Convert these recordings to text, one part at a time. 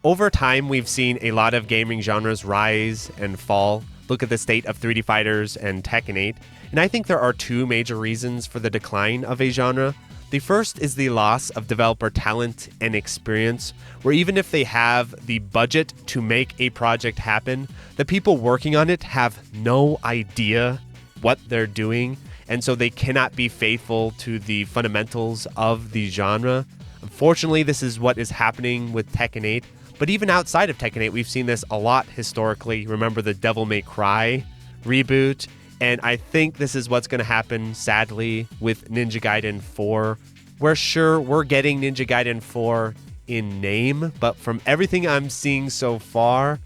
Over time, we've seen a lot of gaming genres rise and fall. Look at the state of 3D fighters and Tekken 8. And I think there are two major reasons for the decline of a genre. The first is the loss of developer talent and experience, where even if they have the budget to make a project happen, the people working on it have no idea what they're doing, and so they cannot be faithful to the fundamentals of the genre. Unfortunately, this is what is happening with Tekken 8, but even outside of Tekken 8, we've seen this a lot historically. Remember the Devil May Cry reboot? And I think this is what's going to happen, sadly, with Ninja Gaiden 4. We're sure we're getting Ninja Gaiden 4 in name, but from everything I'm seeing so far,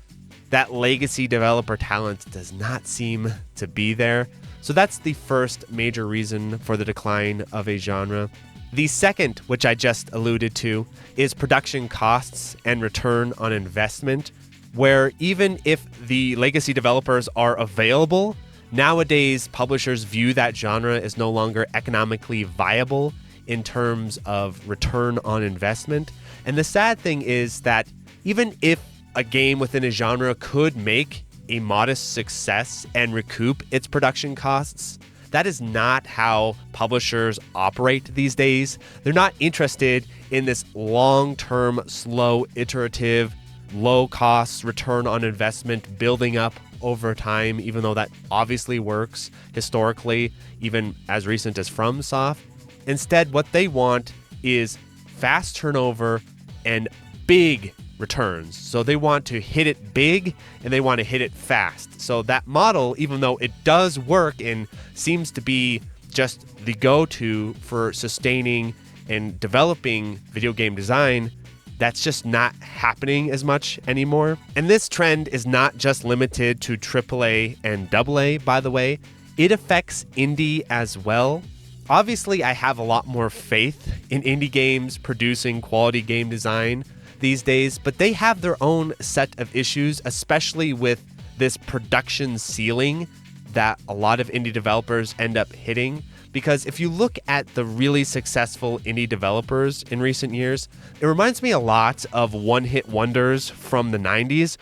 that legacy developer talent does not seem to be there. So that's the first major reason for the decline of a genre. The second, which I just alluded to, is production costs and return on investment, where even if the legacy developers are available, nowadays, publishers view that genre as no longer economically viable in terms of return on investment. And the sad thing is that even if a game within a genre could make a modest success and recoup its production costs, that is not how publishers operate these days. They're not interested in this long-term, slow, iterative, low-cost return on investment building up over time, even though that obviously works historically, even as recent as FromSoft. Instead, what they want is fast turnover and big returns. So they want to hit it big and they want to hit it fast. So that model, even though it does work and seems to be just the go-to for sustaining and developing video game design, that's just not happening as much anymore. And this trend is not just limited to AAA and AA, by the way. It affects indie as well. Obviously, I have a lot more faith in indie games producing quality game design these days, but they have their own set of issues, especially with this production ceiling that a lot of indie developers end up hitting. Because if you look at the really successful indie developers in recent years, it reminds me a lot of one-hit wonders from the 90s.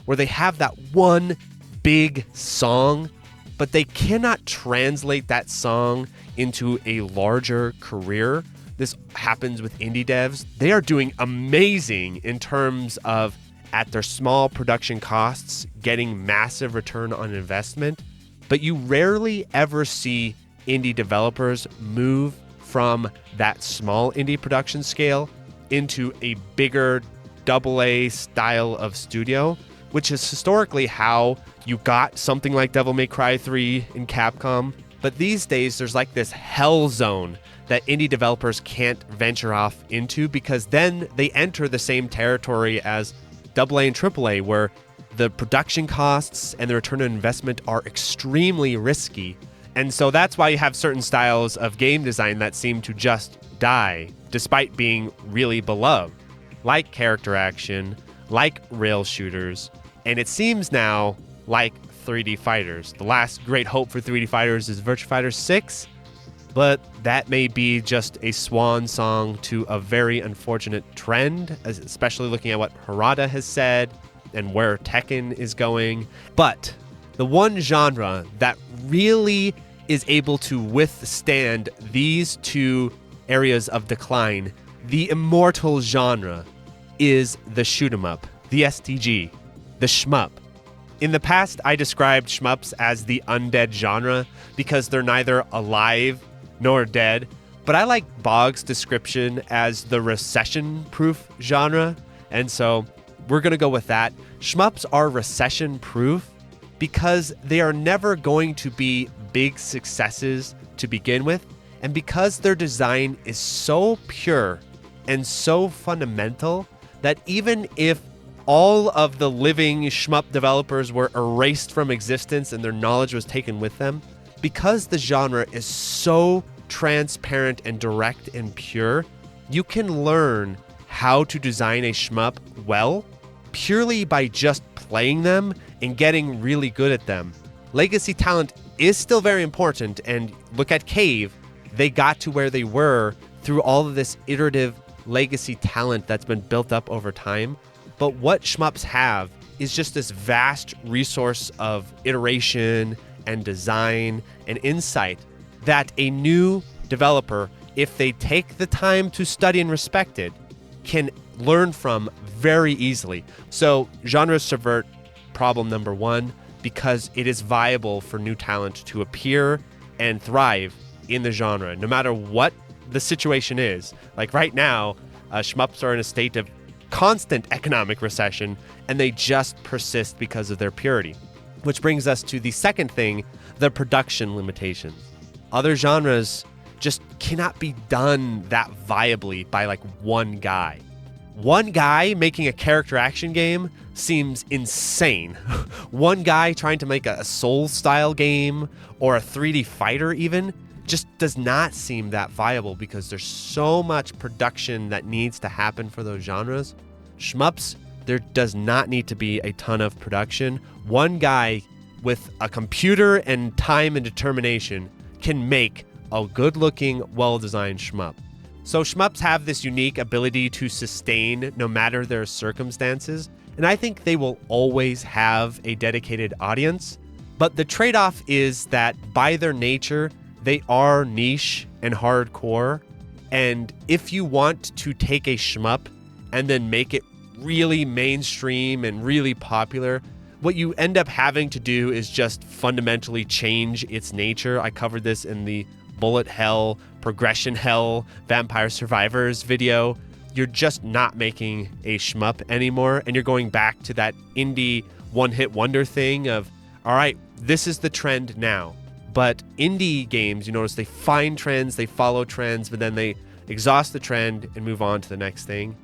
Where they have that one big song, but they cannot translate that song into a larger career. This happens with indie devs. They are doing amazing in terms of, at their small production costs, getting massive return on investment. But you rarely ever see indie developers move from that small indie production scale into a bigger AA style of studio, which is historically how you got something like Devil May Cry 3 in Capcom. But these days, there's like this hell zone that indie developers can't venture off into, because then they enter the same territory as AA and AAA, where the production costs and the return on investment are extremely risky. And so that's why you have certain styles of game design that seem to just die, despite being really beloved, like character action, like rail shooters, and it seems now like 3D fighters. The last great hope for 3D fighters is Virtua Fighter 6, but that may be just a swan song to a very unfortunate trend, especially looking at what Harada has said and where Tekken is going. But the one genre that really is able to withstand these two areas of decline, the immortal genre, is the shoot 'em up, the STG, the shmup. In the past, I described shmups as the undead genre because they're neither alive nor dead, but I like Bogh's description as the recession-proof genre, and so we're going to go with that. Shmups are recession-proof because they are never going to be big successes to begin with, and because their design is so pure and so fundamental that even if all of the living shmup developers were erased from existence and their knowledge was taken with them, because the genre is so transparent and direct and pure, you can learn how to design a shmup well purely by just playing them and getting really good at them. Legacy talent is still very important, and look at Cave. they got to where they were through all of this iterative legacy talent that's been built up over time. But what shmups have is just this vast resource of iteration and design and insight that a new developer, if they take the time to study and respect it, can learn from very easily. So genres subvert problem number one because it is viable for new talent to appear and thrive in the genre, no matter what the situation is. Like right now, shmups are in a state of constant economic recession, and they just persist because of their purity. Which brings us to the second thing, the production limitations. Other genres just cannot be done that viably by like one guy. One guy making a character action game seems insane. One guy trying to make a Souls-style game or a 3D fighter even just does not seem that viable because there's so much production that needs to happen for those genres. Shmups, there does not need to be a ton of production. One guy with a computer and time and determination can make a good-looking, well-designed shmup. So shmups have this unique ability to sustain no matter their circumstances, and I think they will always have a dedicated audience. But the trade-off is that by their nature, they are niche and hardcore, and if you want to take a shmup and then make it really mainstream and really popular, what you end up having to do is just fundamentally change its nature. I covered this in the Bullet Hell, Progression Hell, Vampire Survivors video. You're just not making a shmup anymore, and you're going back to that indie one-hit wonder thing of, all right, this is the trend now. But indie games, you notice they find trends, they follow trends, but then they exhaust the trend and move on to the next thing.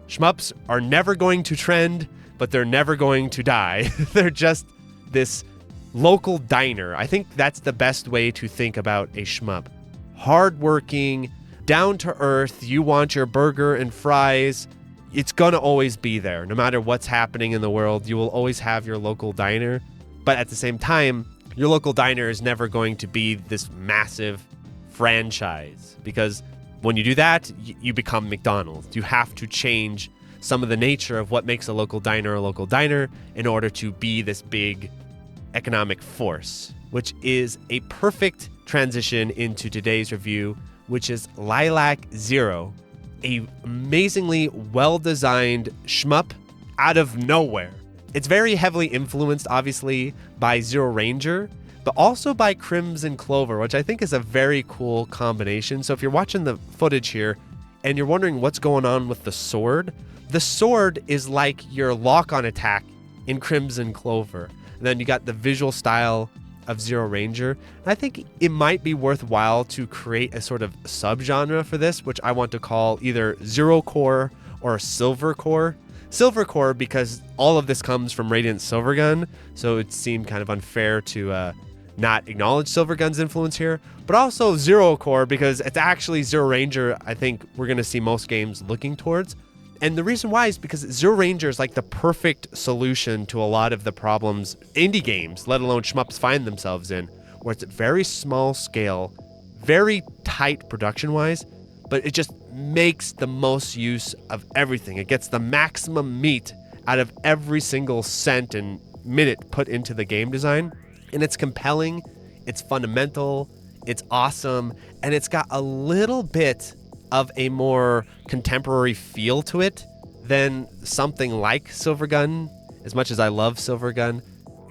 Shmups are never going to trend, but they're never going to die. They're just this local diner. I think that's the best way to think about a shmup. Hardworking, down to earth, you want your burger and fries. It's gonna always be there. No matter what's happening in the world, you will always have your local diner. But at the same time, your local diner is never going to be this massive franchise, because when you do that, you become McDonald's. You have to change some of the nature of what makes a local diner in order to be this big economic force, which is a perfect transition into today's review, which is Lilac Zero, a amazingly well-designed shmup out of nowhere. It's very heavily influenced, obviously, by ZeroRanger, but also by Crimson Clover, which I think is a very cool combination. So if you're watching the footage here and you're wondering what's going on with the sword is like your lock-on attack in Crimson Clover. And then you got the visual style of ZeroRanger. And I think it might be worthwhile to create a sort of subgenre for this, which I want to call either ZeroCore or SilverCore. SilverCore because all of this comes from Radiant Silvergun, so it seemed kind of unfair to not acknowledge Silvergun's influence here, but also ZeroCore because it's actually ZeroRanger I think we're going to see most games looking towards. And the reason why is because ZeroRanger is like the perfect solution to a lot of the problems indie games, let alone shmups, find themselves in, where it's very small scale, very tight production-wise, but it just makes the most use of everything. It gets the maximum meat out of every single cent and minute put into the game design. And it's compelling, it's fundamental, it's awesome, and it's got a little bit of a more contemporary feel to it than something like Silvergun. As much as I love Silvergun,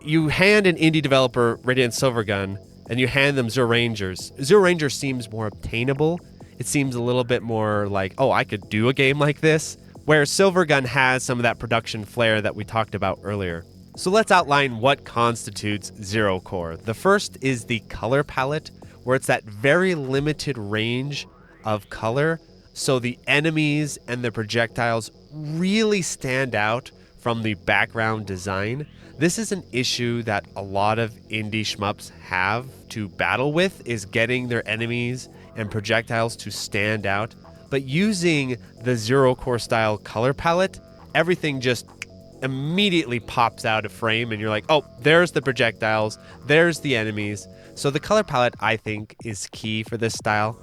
you hand an indie developer Radiant Silvergun and you hand them ZeroRangers. ZeroRanger seems more obtainable. It seems a little bit more like, oh, I could do a game like this, where Silvergun has some of that production flair that we talked about earlier. So let's outline what constitutes ZeroCore. The first is the color palette, where it's that very limited range of color, so the enemies and the projectiles really stand out from the background design. This is an issue that a lot of indie shmups have to battle with, is getting their enemies and projectiles to stand out. But using the ZeroCore style color palette, everything just immediately pops out of frame and you're like, oh, there's the projectiles, there's the enemies. So the color palette, I think, is key for this style.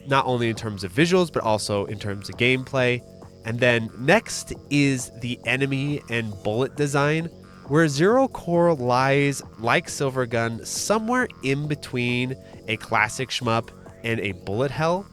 not only in terms of visuals, but also in terms of gameplay. And then next is the enemy and bullet design, where ZeroCore lies, like Silvergun, somewhere in between a classic shmup and a bullet hell,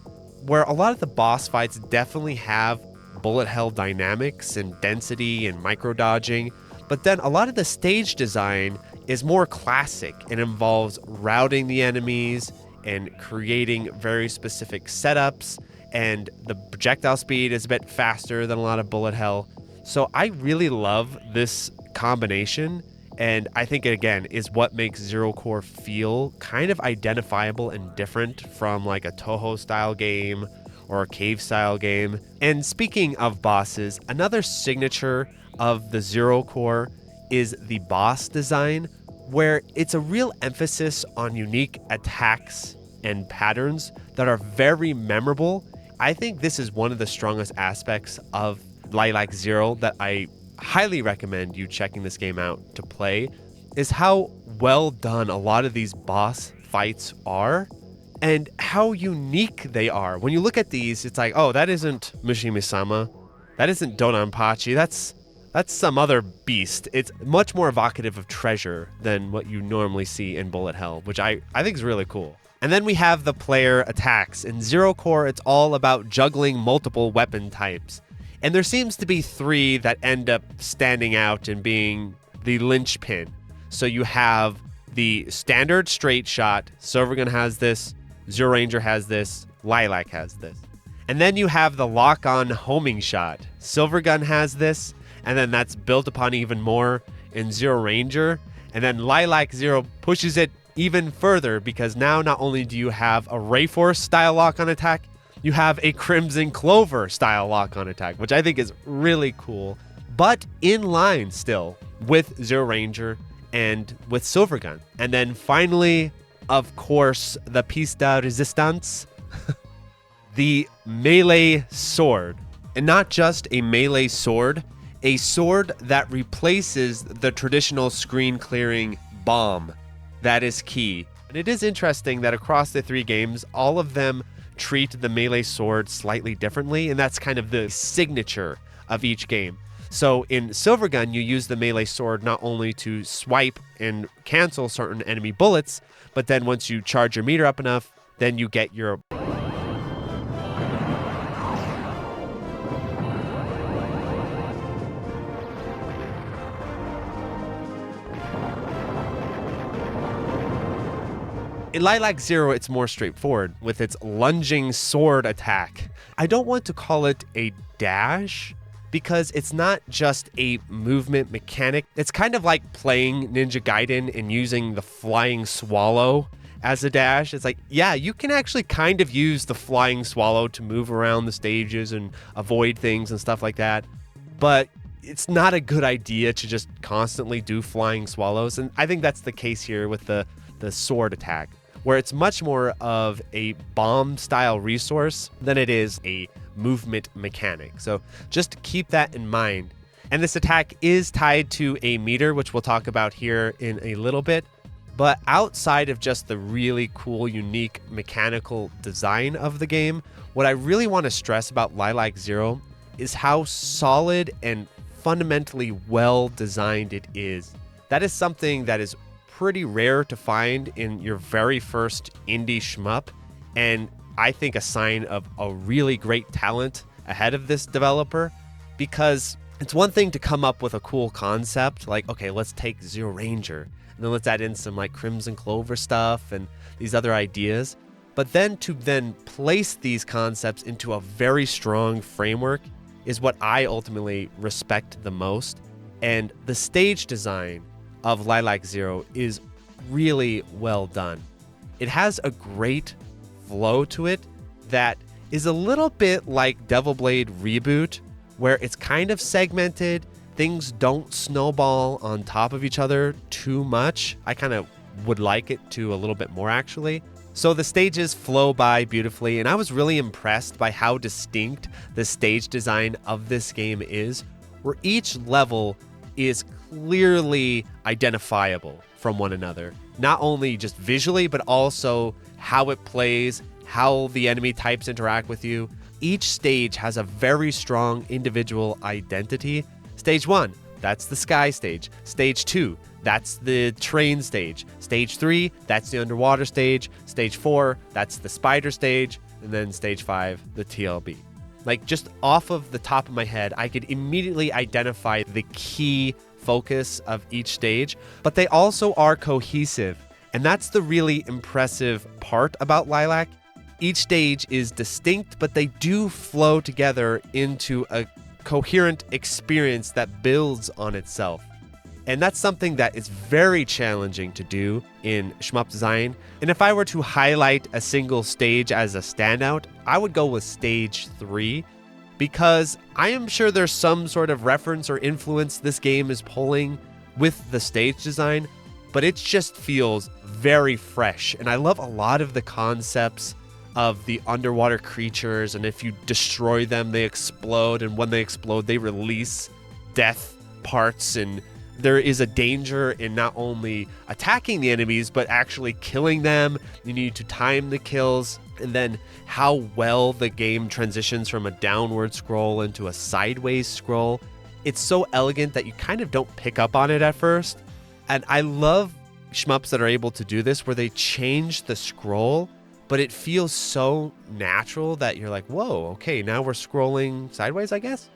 where a lot of the boss fights definitely have bullet hell dynamics and density and micro dodging, but then a lot of the stage design is more classic and involves routing the enemies and creating very specific setups, and the projectile speed is a bit faster than a lot of bullet hell. So I really love this combination, and I think it again is what makes ZeroCore feel kind of identifiable and different from like a Toho style game or a cave style game. And speaking of bosses, another signature of the ZeroCore is the boss design, where it's a real emphasis on unique attacks and patterns that are very memorable. I think this is one of the strongest aspects of Lilac Zero that I highly recommend you checking this game out to play, is how well done a lot of these boss fights are and how unique they are. When you look at these, it's like, oh, that isn't Mushimi-sama, that isn't Donanpachi, that's some other beast. It's much more evocative of treasure than what you normally see in bullet hell, which I think is really cool. And then we have the player attacks. In ZeroCore, it's all about juggling multiple weapon types. And there seems to be 3 that end up standing out and being the linchpin. So you have the standard straight shot. Silvergun has this, ZeroRanger has this, Lilac has this. And then you have the lock-on homing shot. Silvergun has this, and then that's built upon even more in ZeroRanger. And then Lilac Zero pushes it even further, because now not only do you have a Rayforce style lock-on attack, you have a Crimson Clover style lock-on attack, which I think is really cool, but in line still with ZeroRanger and with Silvergun. And then finally, of course, the piece de resistance, the melee sword. And not just a melee sword, a sword that replaces the traditional screen clearing bomb. That is key. And it is interesting that across the 3 games, all of them treat the melee sword slightly differently, and that's kind of the signature of each game. So in Silvergun, you use the melee sword not only to swipe and cancel certain enemy bullets, but then once you charge your meter up enough, then you get your In Lilac Zero, it's more straightforward with its lunging sword attack. I don't want to call it a dash because it's not just a movement mechanic. It's kind of like playing Ninja Gaiden and using the flying swallow as a dash. It's like, yeah, you can actually kind of use the flying swallow to move around the stages and avoid things and stuff like that. But it's not a good idea to just constantly do flying swallows. And I think that's the case here with the sword attack, where it's much more of a bomb style resource than it is a movement mechanic. So just keep that in mind. And this attack is tied to a meter, which we'll talk about here in a little bit. But outside of just the really cool, unique mechanical design of the game, what I really want to stress about Lilac Zero is how solid and fundamentally well designed it is. That is something that is pretty rare to find in your very first indie shmup, and I think a sign of a really great talent ahead of this developer, because it's one thing to come up with a cool concept like, okay, let's take ZeroRanger and then let's add in some like Crimson Clover stuff and these other ideas, but then to then place these concepts into a very strong framework is what I ultimately respect the most. And the stage design of Lilac Zero is really well done. It has a great flow to it that is a little bit like Devil Blade Reboot, where it's kind of segmented. Things don't snowball on top of each other too much. I kind of would like it to a little bit more, actually. So the stages flow by beautifully, and I was really impressed by how distinct the stage design of this game is, where each level is clearly identifiable from one another, not only just visually, but also how it plays how the enemy types interact with you. Each stage has a very strong individual identity. Stage 1, that's the sky stage. Stage 2, that's the train stage. Stage 3, that's the underwater stage. Stage 4, that's the spider stage. And then stage 5, the TLB. Like, just off of the top of my head, I could immediately identify the key focus of each stage, but they also are cohesive. And that's the really impressive part about Lilac. Each stage is distinct, but they do flow together into a coherent experience that builds on itself. And that's something that is very challenging to do in shmup design. And if I were to highlight a single stage as a standout, I would go with stage 3, because I am sure there's some sort of reference or influence this game is pulling with the stage design, but it just feels very fresh. And I love a lot of the concepts of the underwater creatures, and if you destroy them, they explode, and when they explode, they release death parts, and there is a danger in not only attacking the enemies, but actually killing them. You need to time the kills, and then how well the game transitions from a downward scroll into a sideways scroll. It's so elegant that you kind of don't pick up on it at first. And I love shmups that are able to do this, where they change the scroll, but it feels so natural that you're like, whoa, okay, now we're scrolling sideways, I guess.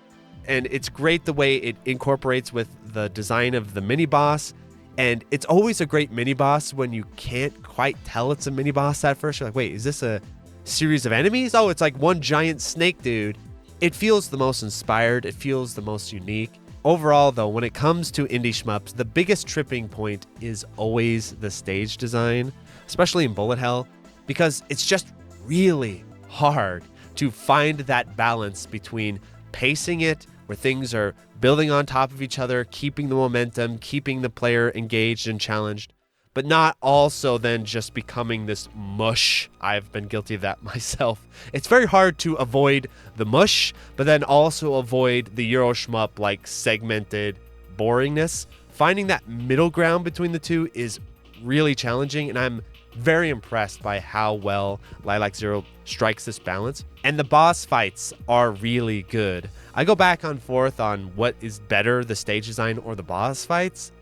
And it's great the way it incorporates with the design of the mini boss. And it's always a great mini boss when you can't quite tell it's a mini boss at first. You're like, wait, is this a series of enemies? Oh, it's like one giant snake dude. It feels the most inspired. It feels the most unique. Overall, though, when it comes to indie shmups, the biggest tripping point is always the stage design, especially in Bullet Hell, because it's just really hard to find that balance between pacing it, where things are building on top of each other, keeping the momentum, keeping the player engaged and challenged, but not also then just becoming this mush. I've been guilty of that myself. It's very hard to avoid the mush, but then also avoid the Euro shmup like segmented boringness. Finding that middle ground between the two is really challenging, and I'm very impressed by how well Lilac Zero strikes this balance. And the boss fights are really good. I go back and forth on what is better, the stage design or the boss fights.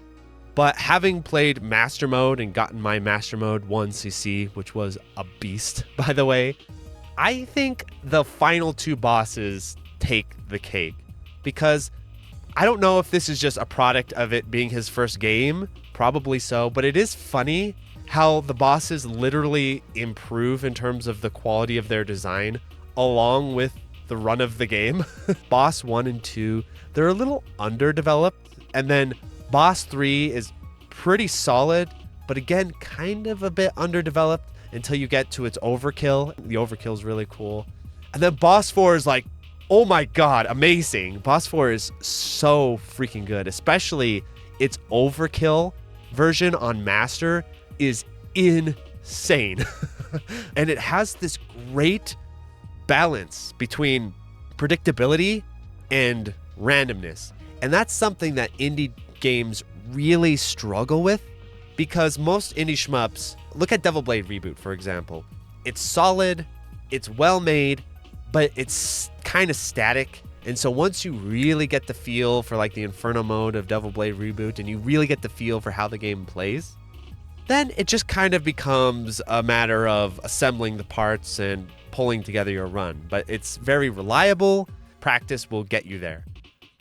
But having played Master Mode and gotten my Master Mode 1cc, which was a beast, by the way, I think the final two bosses take the cake. Because I don't know if this is just a product of it being his first game, probably so, but it is funny how the bosses literally improve in terms of the quality of their design along with the run of the game. Boss 1 and 2, they're a little underdeveloped, and then Boss 3 is pretty solid, but again, kind of a bit underdeveloped until you get to its overkill. The overkill is really cool. And then Boss 4 is like, oh my god, amazing. Boss 4 is so freaking good, especially its overkill version on Master is insane. And it has this great balance between predictability and randomness. And that's something that indie games really struggle with, because most indie shmups, look at Devil Blade Reboot, for example. It's solid, it's well made, but it's kind of static. And so once you really get the feel for like the Inferno mode of Devil Blade Reboot, and you really get the feel for how the game plays, then it just kind of becomes a matter of assembling the parts and pulling together your run. But it's very reliable. Practice will get you there.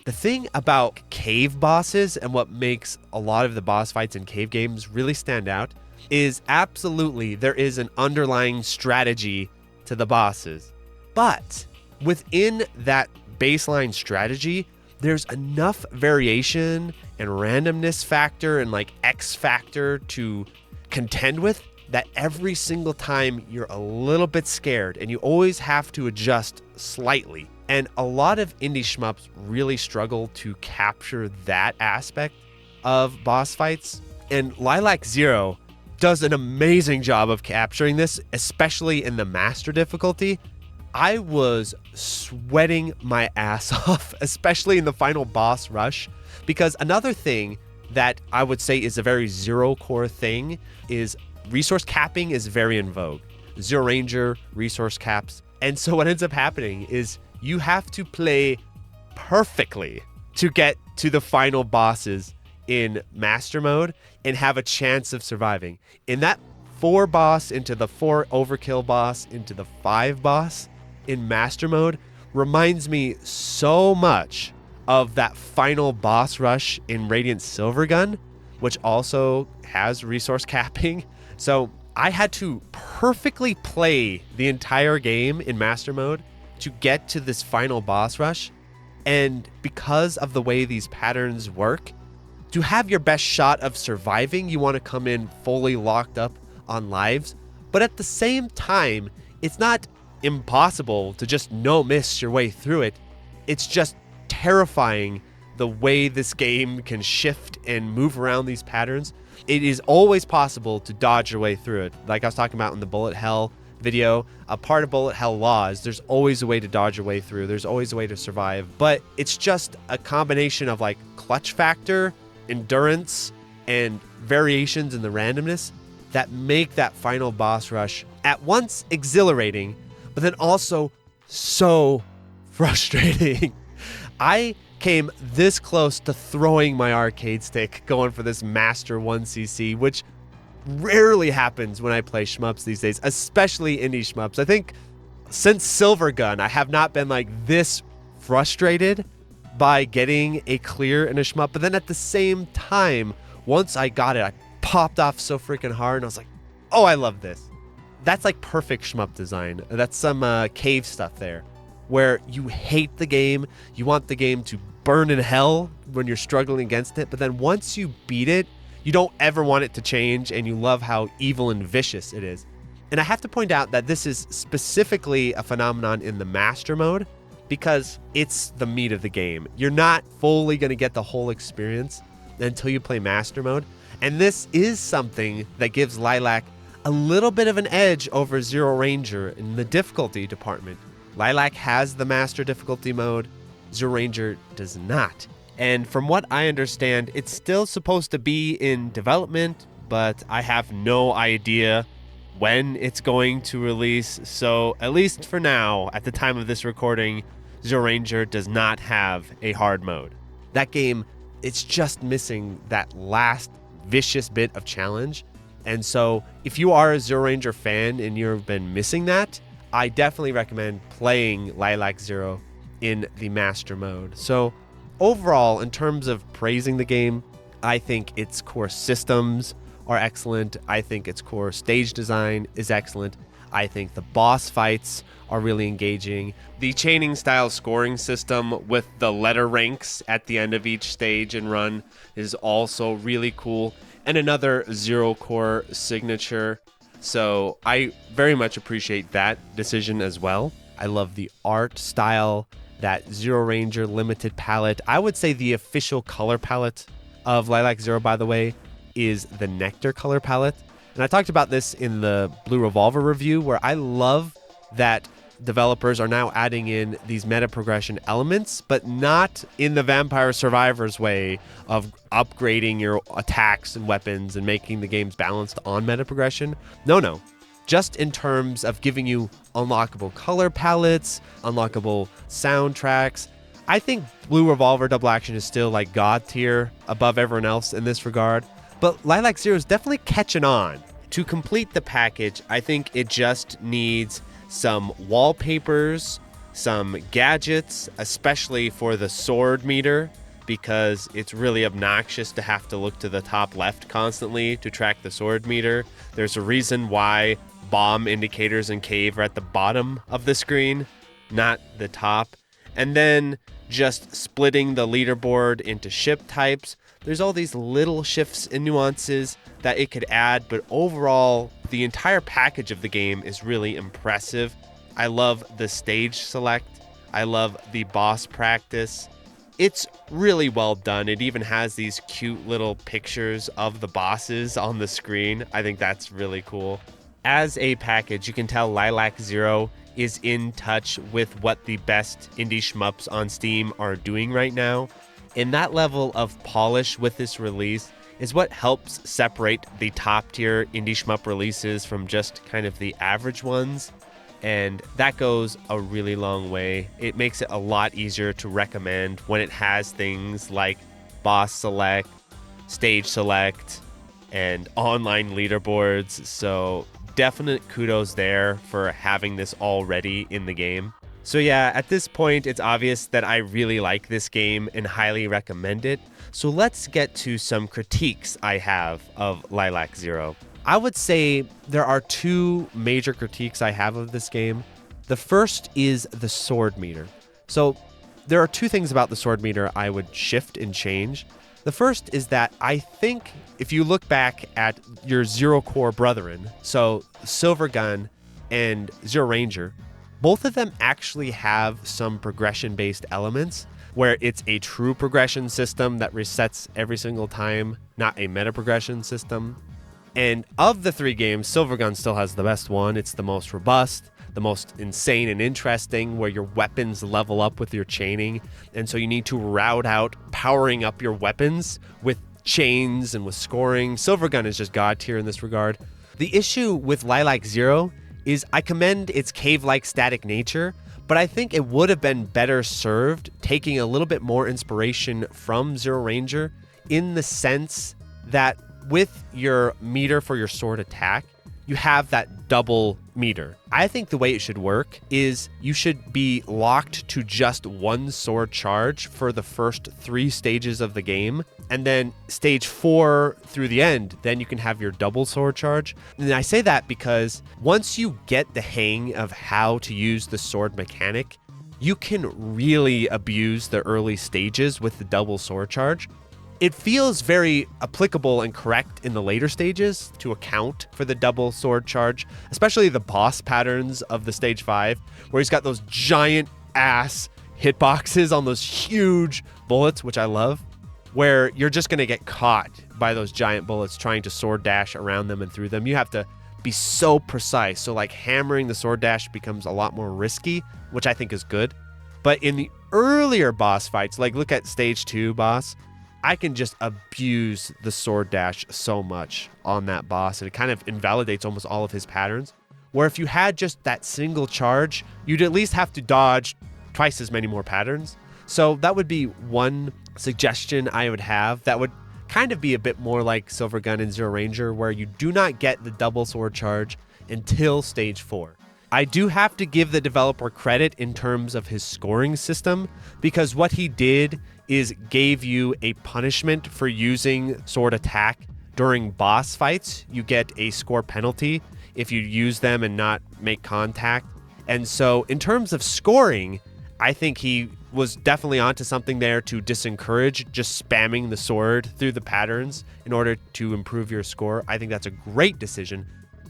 The thing about cave bosses and what makes a lot of the boss fights in cave games really stand out is absolutely there is an underlying strategy to the bosses. But within that baseline strategy, there's enough variation and randomness factor and like X factor to contend with that every single time you're a little bit scared, and you always have to adjust slightly. And a lot of indie shmups really struggle to capture that aspect of boss fights. And Lilac Zero does an amazing job of capturing this, especially in the master difficulty. I was sweating my ass off, especially in the final boss rush, because another thing that I would say is a very ZeroCore thing is resource capping is very in vogue. ZeroRanger resource caps. And so what ends up happening is you have to play perfectly to get to the final bosses in master mode and have a chance of surviving. In that 4 boss into the 4 overkill boss into the 5 boss in master mode reminds me so much of that final boss rush in Radiant Silvergun, which also has resource capping. So I had to perfectly play the entire game in master mode to get to this final boss rush. And because of the way these patterns work, to have your best shot of surviving, you want to come in fully locked up on lives. But at the same time, it's not impossible to just no miss your way through it. It's just terrifying the way this game can shift and move around these patterns. It is always possible to dodge your way through it. Like I was talking about in the bullet hell video, a part of bullet hell law is there's always a way to dodge your way through. There's always a way to survive. But it's just a combination of like clutch factor, endurance, and variations in the randomness that make that final boss rush at once exhilarating, but then also so frustrating. I came this close to throwing my arcade stick going for this Master 1cc, which rarely happens when I play shmups these days, especially indie shmups. I think since Silvergun, I have not been like this frustrated by getting a clear in a shmup. But then at the same time, once I got it, I popped off so freaking hard and I was like, oh, I love this. That's like perfect shmup design. That's some cave stuff there, where you hate the game, you want the game to burn in hell when you're struggling against it, but then once you beat it, you don't ever want it to change, and you love how evil and vicious it is. And I have to point out that this is specifically a phenomenon in the master mode, because it's the meat of the game. You're not fully going to get the whole experience until you play master mode, and this is something that gives Lilac a little bit of an edge over ZeroRanger in the difficulty department. Lilac has the master difficulty mode, ZeroRanger does not. And from what I understand, it's still supposed to be in development, but I have no idea when it's going to release. So at least for now, at the time of this recording, ZeroRanger does not have a hard mode. That game, it's just missing that last vicious bit of challenge. And so if you are a ZeroRanger fan and you've been missing that, I definitely recommend playing Lilac Zero in the master mode. So overall, in terms of praising the game, I think its core systems are excellent. I think its core stage design is excellent. I think the boss fights are really engaging. The chaining style scoring system with the letter ranks at the end of each stage and run is also really cool. And another ZeroCore signature. So I very much appreciate that decision as well. I love the art style, that ZeroRanger limited palette. I would say the official color palette of Lilac Zero, by the way, is the Nectar color palette. And I talked about this in the Blue Revolver review, where I love that developers are now adding in these meta progression elements, but not in the Vampire Survivors way of upgrading your attacks and weapons and making the games balanced on meta progression. No. Just in terms of giving you unlockable color palettes, unlockable soundtracks. I think Blue Revolver Double Action is still like God tier above everyone else in this regard. But Lilac Zero is definitely catching on. To complete the package, I think it just needs some wallpapers, some gadgets, especially for the sword meter, because it's really obnoxious to have to look to the top left constantly to track the sword meter. There's a reason why bomb indicators in cave are at the bottom of the screen, not the top. And then just splitting the leaderboard into ship types. There's all these little shifts and nuances that it could add, but overall, the entire package of the game is really impressive. I love the stage select. I love the boss practice. It's really well done. It even has these cute little pictures of the bosses on the screen. I think that's really cool. As a package, you can tell Lilac Zero is in touch with what the best indie shmups on Steam are doing right now. And that level of polish with this release is what helps separate the top tier indie shmup releases from just kind of the average ones. And that goes a really long way. It makes it a lot easier to recommend when it has things like boss select, stage select, and online leaderboards. So definite kudos there for having this already in the game. So yeah, at this point, it's obvious that I really like this game and highly recommend it. So let's get to some critiques I have of Lilac Zero. I would say there are two major critiques I have of this game. The first is the sword meter. So there are two things about the sword meter I would shift and change. The first is that I think if you look back at your ZeroCore brethren, so Silvergun and ZeroRanger, both of them actually have some progression-based elements where it's a true progression system that resets every single time, not a meta progression system. And of the three games, Silvergun still has the best one. It's the most robust, the most insane and interesting, where your weapons level up with your chaining. And so you need to route out powering up your weapons with chains and with scoring. Silvergun is just god tier in this regard. The issue with Lilac Zero is I commend its cave-like static nature, but I think it would have been better served taking a little bit more inspiration from ZeroRanger in the sense that with your meter for your sword attack, you have that double meter. I think the way it should work is you should be locked to just one sword charge for the first 3 stages of the game. And then stage 4 through the end, then you can have your double sword charge. And I say that because once you get the hang of how to use the sword mechanic, you can really abuse the early stages with the double sword charge. It feels very applicable and correct in the later stages to account for the double sword charge, especially the boss patterns of the stage 5, where he's got those giant ass hitboxes on those huge bullets, which I love, where you're just going to get caught by those giant bullets trying to sword dash around them and through them. You have to be so precise. So like hammering the sword dash becomes a lot more risky, which I think is good. But in the earlier boss fights, like look at stage 2 boss, I can just abuse the sword dash so much on that boss, and it kind of invalidates almost all of his patterns. Where if you had just that single charge, you'd at least have to dodge twice as many more patterns. So that would be one suggestion I would have that would kind of be a bit more like Silvergun and ZeroRanger, where you do not get the double sword charge until stage 4. I do have to give the developer credit in terms of his scoring system, because what he did is gave you a punishment for using sword attack during boss fights. You get a score penalty if you use them and not make contact. And so in terms of scoring, I think he was definitely onto something there to disencourage just spamming the sword through the patterns in order to improve your score. I think that's a great decision.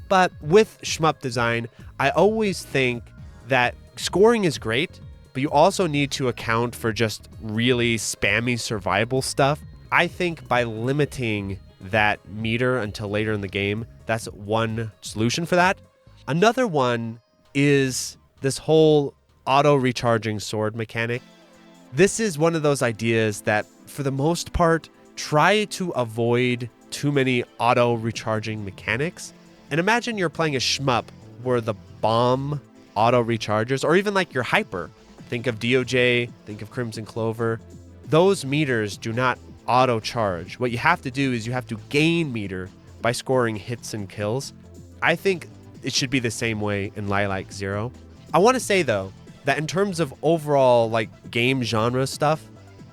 But with shmup design, I always think that scoring is great, but you also need to account for just really spammy survival stuff. I think by limiting that meter until later in the game, that's one solution for that. Another one is this whole auto-recharging sword mechanic. This is one of those ideas that, for the most part, try to avoid too many auto-recharging mechanics. And imagine you're playing a shmup where the bomb auto-recharges, or even like your hyper. Think of DOJ, think of Crimson Clover. Those meters do not auto-charge. What you have to do is you have to gain meter by scoring hits and kills. I think it should be the same way in Lilac Zero. I want to say, though, that in terms of overall like game genre stuff,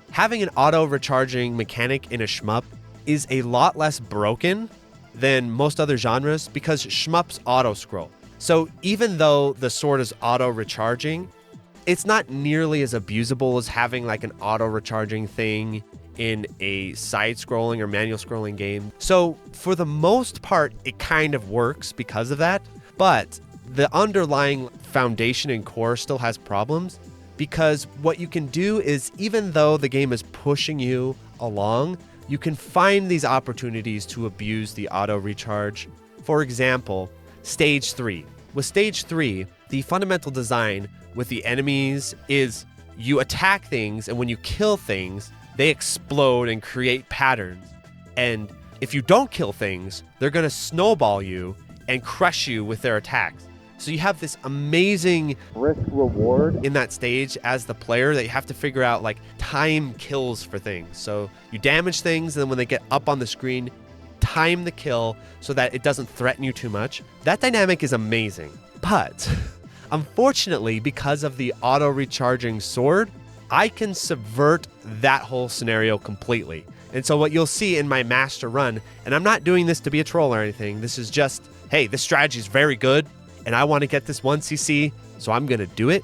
having an auto-recharging mechanic in a shmup is a lot less broken than most other genres, because shmups auto-scroll. So even though the sword is auto-recharging, it's not nearly as abusable as having like an auto-recharging thing in a side-scrolling or manual scrolling game. So for the most part, it kind of works because of that, but the underlying foundation and core still has problems, because what you can do is, even though the game is pushing you along, you can find these opportunities to abuse the auto recharge. For example, stage 3. With stage 3, the fundamental design with the enemies is you attack things, and when you kill things, they explode and create patterns. And if you don't kill things, they're going to snowball you and crush you with their attacks. So you have this amazing risk reward in that stage as the player that you have to figure out like time kills for things. So you damage things, and then when they get up on the screen, time the kill so that it doesn't threaten you too much. That dynamic is amazing. But unfortunately, because of the auto recharging sword, I can subvert that whole scenario completely. And so what you'll see in my master run, and I'm not doing this to be a troll or anything, this is just, hey, this strategy is very good, and I want to get this 1cc, so I'm going to do it,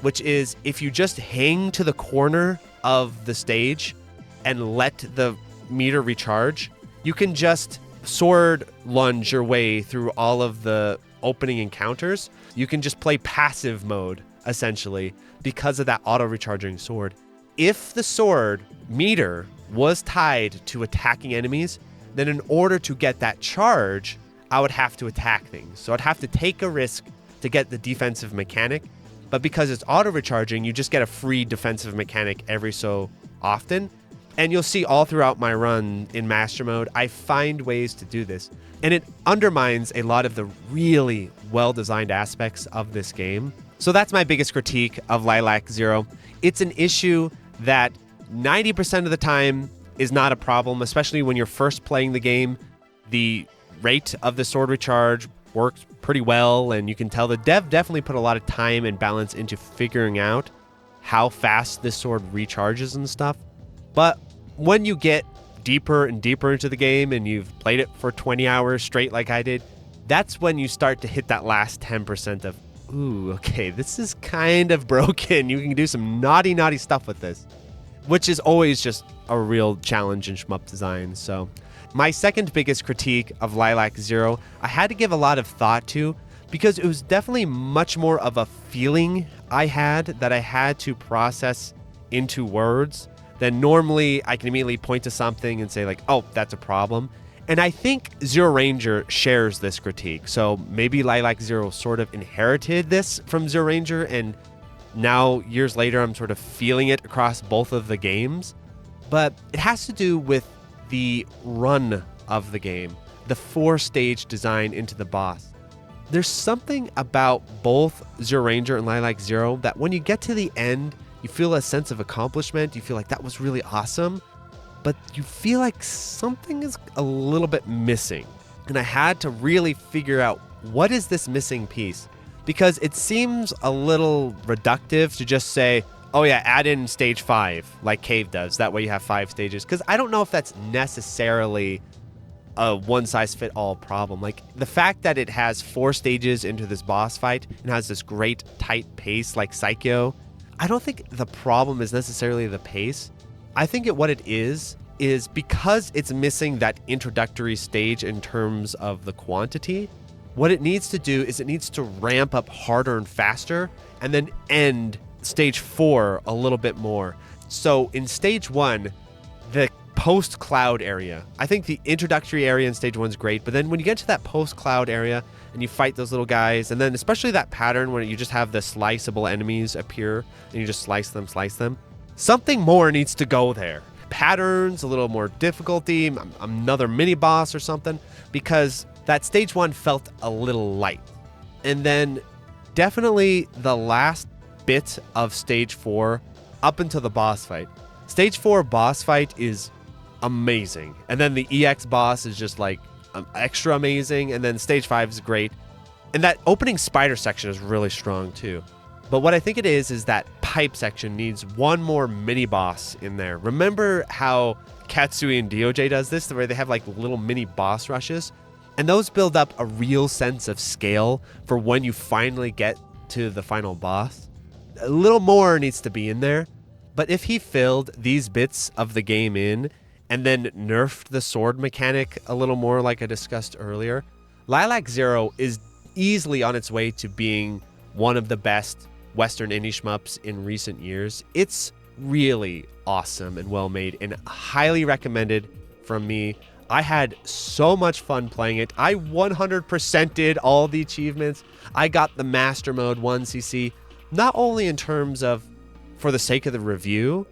which is if you just hang to the corner of the stage and let the meter recharge, you can just sword lunge your way through all of the opening encounters. You can just play passive mode, essentially, because of that auto-recharging sword. If the sword meter was tied to attacking enemies, then in order to get that charge, I would have to attack things. So I'd have to take a risk to get the defensive mechanic, but because it's auto-recharging, you just get a free defensive mechanic every so often. And you'll see all throughout my run in Master Mode, I find ways to do this. And it undermines a lot of the really well-designed aspects of this game. So that's my biggest critique of Lilac Zero. It's an issue that 90% of the time is not a problem, especially when you're first playing the game. The rate of the sword recharge works pretty well, and you can tell the dev definitely put a lot of time and balance into figuring out how fast this sword recharges and stuff. But when you get deeper and deeper into the game and you've played it for 20 hours straight like I did, that's when you start to hit that last 10% of, ooh, okay, this is kind of broken. You can do some naughty stuff with this, which is always just a real challenge in shmup design. So my second biggest critique of Lilac Zero, I had to give a lot of thought to, because it was definitely much more of a feeling I had that I had to process into words than normally I can immediately point to something and say like, oh, that's a problem. And I think ZeroRanger shares this critique. So maybe Lilac Zero sort of inherited this from ZeroRanger, and now years later I'm sort of feeling it across both of the games. But it has to do with the run of the game, the 4-stage design into the boss. There's something about both ZeroRanger and Lilac Zero that when you get to the end, you feel a sense of accomplishment. You feel like that was really awesome, but you feel like something is a little bit missing. And I had to really figure out, what is this missing piece? Because it seems a little reductive to just say, oh yeah, add in stage 5 like Cave does. That way you have 5 stages. Because I don't know if that's necessarily a one-size-fit-all problem. Like the fact that it has 4 stages into this boss fight and has this great tight pace like Psycho, I don't think the problem is necessarily the pace. I think what it is because it's missing that introductory stage in terms of the quantity, what it needs to do is it needs to ramp up harder and faster and then end stage 4 a little bit more. So in stage 1, the post-cloud area, I think the introductory area in stage 1 is great, but then when you get to that post-cloud area and you fight those little guys, and then especially that pattern where you just have the sliceable enemies appear and you just slice them, something more needs to go there. Patterns, a little more difficulty, another mini boss or something, because that stage 1 felt a little light. And then definitely the last bit of stage 4 up until the boss fight. Stage 4 boss fight is amazing. And then the EX boss is just like extra amazing. And then stage 5 is great. And that opening spider section is really strong too. But what I think it is that pipe section needs one more mini boss in there. Remember how Katsui and DOJ does this, where they have like little mini boss rushes? And those build up a real sense of scale for when you finally get to the final boss. A little more needs to be in there. But if he filled these bits of the game in and then nerfed the sword mechanic a little more like I discussed earlier, Lilac Zero is easily on its way to being one of the best Western indie shmups in recent years. It's really awesome and well made and highly recommended from me. I had so much fun playing it. I 100%ed all the achievements. I got the Master Mode 1cc, not only in terms of for the sake of the review,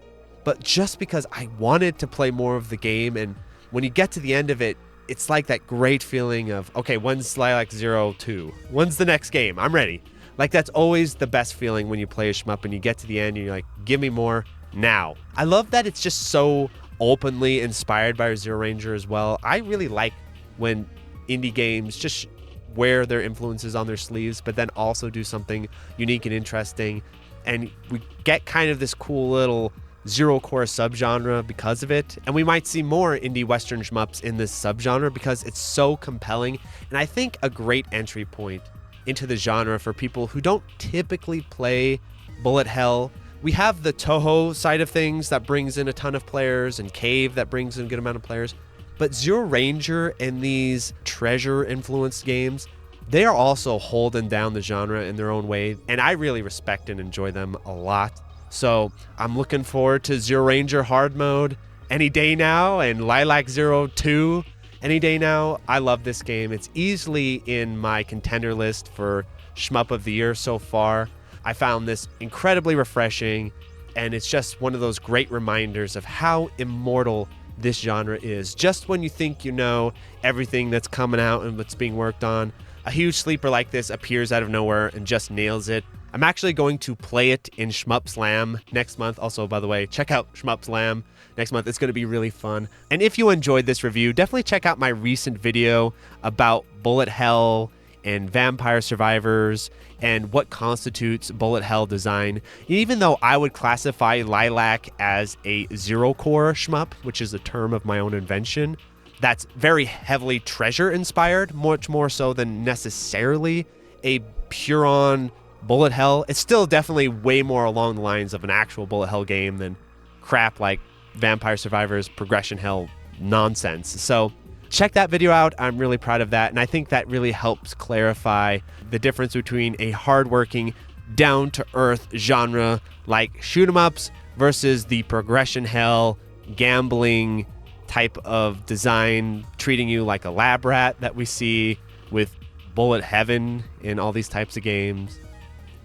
but just because I wanted to play more of the game and when you get to the end of it, it's like that great feeling of, okay, when's Lilac 02? When's the next game? I'm ready. Like, that's always the best feeling when you play a shmup and you get to the end and you're like, give me more now. I love that it's just so openly inspired by ZeroRanger as well. I really like when indie games just wear their influences on their sleeves, but then also do something unique and interesting. And we get kind of this cool little ZeroCore subgenre because of it. And we might see more indie Western shmups in this subgenre because it's so compelling. And I think a great entry point into the genre for people who don't typically play bullet hell. We have the Toho side of things that brings in a ton of players, and Cave that brings in a good amount of players. But ZeroRanger and these treasure-influenced games, they are also holding down the genre in their own way, and I really respect and enjoy them a lot. So I'm looking forward to ZeroRanger hard mode any day now, and Lilac 02 any day now. I love this game. It's easily in my contender list for Shmup of the Year so far. I found this incredibly refreshing, and it's just one of those great reminders of how immortal this genre is. Just when you think you know everything that's coming out and what's being worked on, a huge sleeper like this appears out of nowhere and just nails it. I'm actually going to play it in Shmup Slam next month. Also, by the way, check out Shmup Slam next month. It's going to be really fun. And if you enjoyed this review, definitely check out my recent video about bullet hell and vampire survivors and what constitutes bullet hell design. Even though I would classify Lilac as a ZeroCore shmup, which is a term of my own invention, that's very heavily treasure inspired, much more so than necessarily a pure-on bullet hell. It's still definitely way more along the lines of an actual bullet hell game than crap like Vampire Survivors progression hell nonsense. So check that video out. I'm really proud of that, and I think that really helps clarify the difference between a hardworking, down-to-earth genre like shoot 'em ups versus the progression hell, gambling type of design, treating you like a lab rat that we see with Bullet Heaven in all these types of games.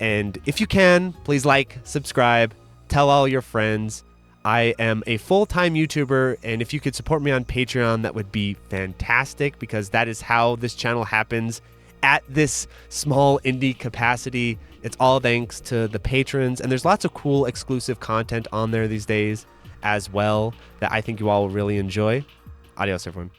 And if you can, please like, subscribe, tell all your friends. I am a full-time YouTuber, and if you could support me on Patreon, that would be fantastic, because that is how this channel happens at this small indie capacity. It's all thanks to the patrons, and there's lots of cool exclusive content on there these days as well that I think you all will really enjoy. Adios, everyone.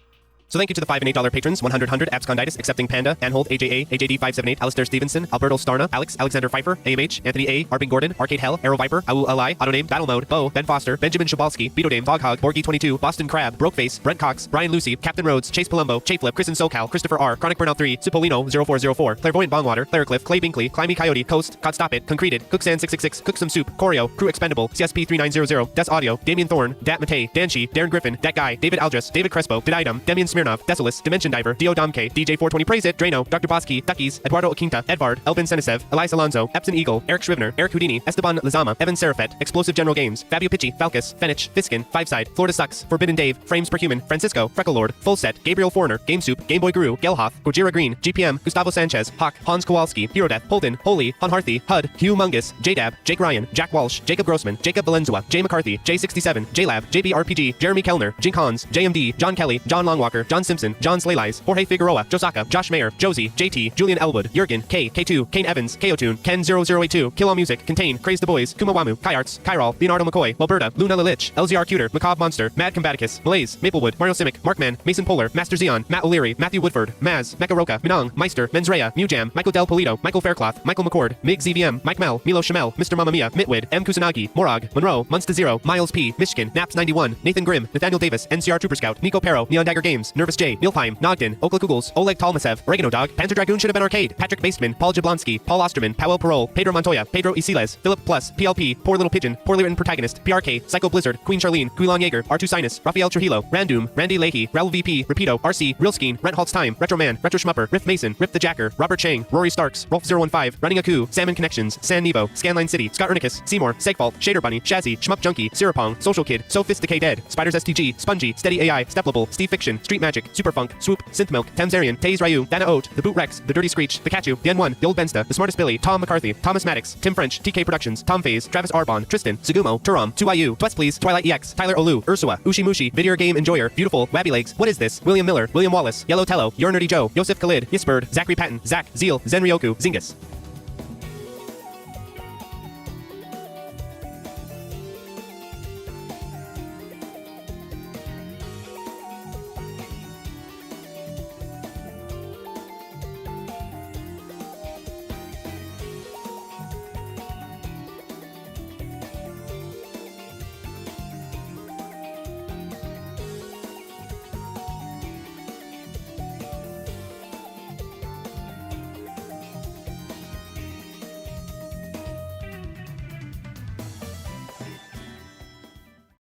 So thank you to the $5 and $8 patrons: 100, Absconditis, Accepting Panda, Anhold, AJA, AJD578, Alistair Stevenson, Alberto Starna, Alex, Alexander Pfeiffer, AMH, Anthony A, Arping Gordon, Arcade Hell, Arrow Viper, Awu Alai, Autoname, Battle Mode, Bo, Ben Foster, Benjamin Shabalski, Beatodame, Boghog, Borgie22, Boston Crab, Brokeface, Brent Cox, Brian Lucy, Captain Rhodes, Chase Palumbo, Chaflip, Kristen SoCal, Christopher R, Chronic Burnout 3, Cipollino 0404, Clairvoyant Bongwater, Claricliff, Clay Binkley, Climby Coyote, Coast, Cod Stop It, Concreted, Cooksan 666, Cook Some Soup, Choreo, Crew Expendable, CSP 3900, Des Audio, Damian Thorne, Dat Matei, Danshi, Darren Griffin, Dat Guy, David Aldris, David Crespo, Dididum, Demian Smirnov, Desolus, Dimension Diver, Dio Domke, DJ420 Praise It, Drano, Dr. Bosky, Duckies, Eduardo Akinta, Edvard, Elvin Senisev, Elias Alonso, Epson Eagle, Eric Shrivner, Eric Houdini, Esteban Lizama, Evan Serafet, Explosive General Games, Fabio Picci, Falcus, Fenich, Fiskin, Five Side, Florida Sucks, Forbidden Dave, Frames Per Human, Francisco, Freckle Lord, Full Set, Gabriel Foreigner, Game Soup, Game Boy Guru, Gelhoff, Gojira Green, GPM, Gustavo Sanchez, Hawk, Hans Kowalski, Hero Death, Holden, Holy, Han Harthy, HUD, Hugh Mungus, JDab, Jake Ryan, Jack Walsh, Jacob Grossman, Jacob Valenzuela, Jay McCarthy, J67, JLab, JBRPG, Jeremy Kellner, Jink Hans, JMD, John Kelly, John Longwalker, John Simpson, John Slaylais, Jorge Figueroa, Josaka, Josh Mayer, Josie, JT, Julian Elwood, Jurgen, K, K2, Kane Evans, K-O-Tune, Ken0082, Kill All Music, Contain, Craze the Boys, Kumawamu, Kaiarts, Kyrol, Leonardo McCoy, Loberta, Luna Lilich, LZR Cuter, Macabre Monster, Mad Combaticus, Malaise, Maplewood, Mario Simic, Markman, Mason Polar, Master Zeon, Matt O'Leary, Matthew Woodford, Maz, Mekaroka, Minong, Meister, Menzrea, Mewjam, Michael Del Polito, Michael Faircloth, Michael McCord, Mig ZVM, Mike Mel, Milo Shamel, Mr. Mamma Mia, Mitwid, M. Kusanagi, Morag, Monroe, Munsta Zero, Miles P, Michigan, Naps91, Nathan Grimm, Nathaniel Davis, NCR Trooper Scout, Nico Pero, Neon Dagger Games, Nervous J, Nilfheim, Nogden, Okla Googles, Oleg Talmasev, Oregano Dog, Panzer Dragoon Should Have Been Arcade, Patrick Baseman, Paul Jablonski, Paul Osterman, Powell Parole, Pedro Montoya, Pedro Isiles, Philip Plus, PLP, Poor Little Pigeon, Poorly Written Protagonist, PRK, Psycho Blizzard, Queen Charlene, Guilon Yeager, R2 Sinus, Rafael Trujillo, Random, Randy Leahy, Raul VP, Rapido, RC, Realskeen, Rent Halt's Time, Retro Man, Retro Schmupper, Riff Mason, Riff the Jacker, Robert Chang, Rory Starks, Rolf015, Running a Coup, Salmon Connections, San Nevo, Scanline City, Scott Ernicus, Seymour, Segfault, Shader Bunny, Shazzy, Shmup Junkie, Sirapong, Social Kid, Sophisticated, Spiders STG, Spongy, Steady AI, Steplable, Steve Fiction, Street Magic, Magic, Super Funk, Swoop, Synth Milk, Tamzarian, Taze Ryu, Dana Oat, The Boot Rex, The Dirty Screech, The Catchu, The N1, The Old Bensta, The Smartest Billy, Tom McCarthy, Thomas Maddox, Tim French, TK Productions, Tom Faze, Travis Arbon, Tristan, Sugumo, Turam, 2IU, Twest Please, Twilight EX, Tyler Olu, Ursua, Ushimushi, Video Game Enjoyer, Beautiful, Wabby Legs, What Is This, William Miller, William Wallace, Yellow Tello, Your Nerdy Joe, Yosef Khalid, Yisbird, Zachary Patton, Zach, Zeal, Zenryoku, Zingus.